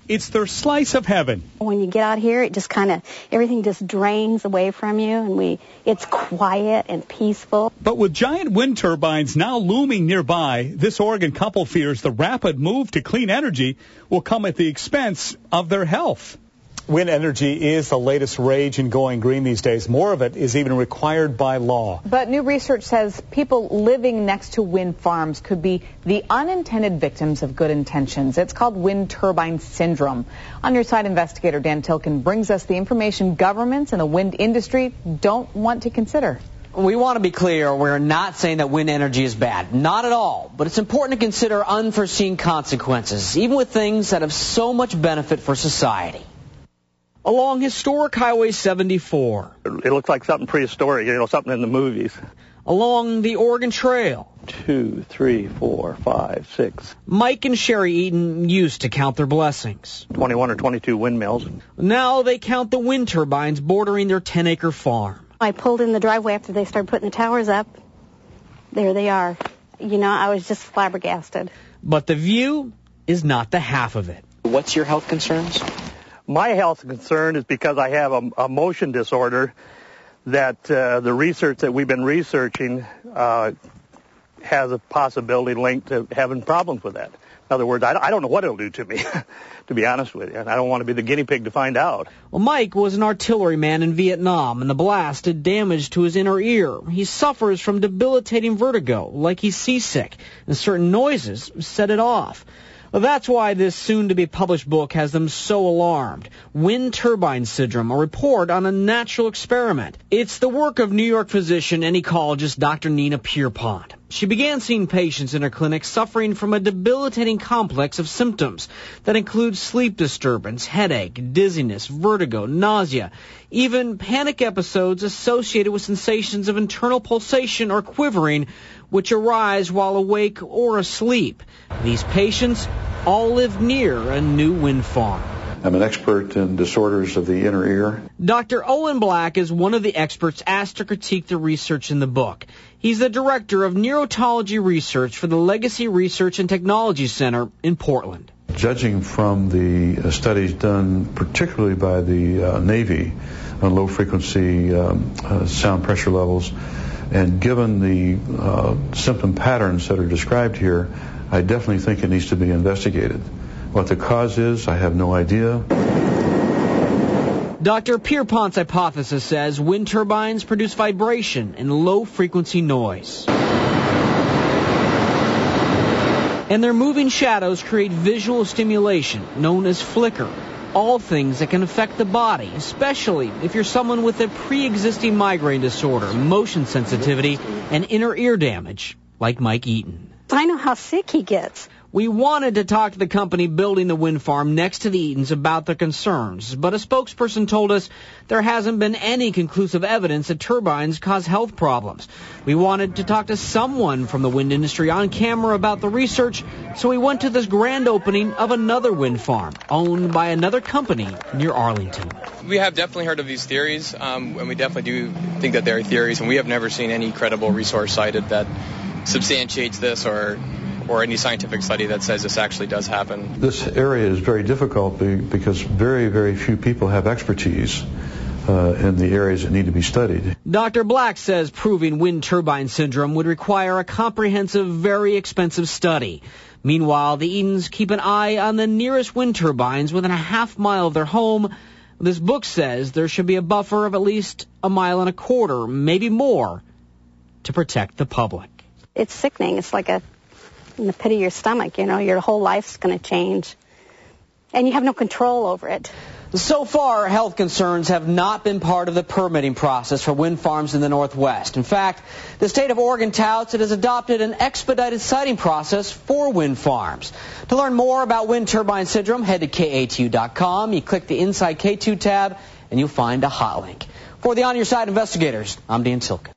it's their slice of heaven. When you get out here, it just everything just drains away from you, and it's quiet and peaceful. But with giant wind turbines now looming nearby, this Oregon couple fears the rapid move to clean energy will come at the expense of their health. Wind energy is the latest rage in going green these days. More of it is even required by law. But new research says people living next to wind farms could be the unintended victims of good intentions. It's called wind turbine syndrome. On Your Side, investigator Dan Tilkin brings us the information governments and the wind industry don't want to consider. We want to be clear, we're not saying that wind energy is bad. Not at all. But it's important to consider unforeseen consequences, even with things that have so much benefit for society. Along historic Highway 74. It looks like something prehistoric, something in the movies. Along the Oregon Trail. 2, 3, 4, 5, 6. Mike and Sherry Eaton used to count their blessings. 21 or 22 windmills. Now they count the wind turbines bordering their 10-acre farm. I pulled in the driveway after they started putting the towers up. There they are. I was just flabbergasted. But the view is not the half of it. What's your health concerns? My health concern is because I have a motion disorder that the research that we've been researching has a possibility linked to having problems with that. In other words, I don't know what it'll do to me, to be honest with you, and I don't want to be the guinea pig to find out. Well, Mike was an artilleryman in Vietnam, and the blast did damage to his inner ear. He suffers from debilitating vertigo, like he's seasick, and certain noises set it off. Well, that's why this soon-to-be-published book has them so alarmed. Wind turbine syndrome, a report on a natural experiment. It's the work of New York physician and ecologist Dr. Nina Pierpont. She began seeing patients in her clinic suffering from a debilitating complex of symptoms that include sleep disturbance, headache, dizziness, vertigo, nausea, even panic episodes associated with sensations of internal pulsation or quivering, which arise while awake or asleep. These patients all live near a new wind farm. I'm an expert in disorders of the inner ear. Dr. Owen Black is one of the experts asked to critique the research in the book. He's the director of neurotology research for the Legacy Research and Technology Center in Portland. Judging from the studies done particularly by the Navy on low-frequency sound pressure levels, and given the symptom patterns that are described here, I definitely think it needs to be investigated. What the cause is, I have no idea. Dr. Pierpont's hypothesis says wind turbines produce vibration and low-frequency noise. And their moving shadows create visual stimulation, known as flicker. All things that can affect the body, especially if you're someone with a pre-existing migraine disorder, motion sensitivity, and inner ear damage, like Mike Eaton. I know how sick he gets. We wanted to talk to the company building the wind farm next to the Eatons about their concerns, but a spokesperson told us there hasn't been any conclusive evidence that turbines cause health problems. We wanted to talk to someone from the wind industry on camera about the research, so we went to this grand opening of another wind farm owned by another company near Arlington. We have definitely heard of these theories, and we definitely do think that they are theories, and we have never seen any credible resource cited that substantiates this or any scientific study that says this actually does happen. This area is very difficult because very, very few people have expertise in the areas that need to be studied. Dr. Black says proving wind turbine syndrome would require a comprehensive, very expensive study. Meanwhile, the Eatons keep an eye on the nearest wind turbines within a half-mile of their home. This book says there should be a buffer of at least 1.25 miles, maybe more, to protect the public. It's sickening. It's like in the pit of your stomach, your whole life's going to change. And you have no control over it. So far, health concerns have not been part of the permitting process for wind farms in the Northwest. In fact, the state of Oregon touts it has adopted an expedited siting process for wind farms. To learn more about wind turbine syndrome, head to KATU.com. You click the Inside K2 tab, and you'll find a hot link. For the On Your Side investigators, I'm Dan Tilkin.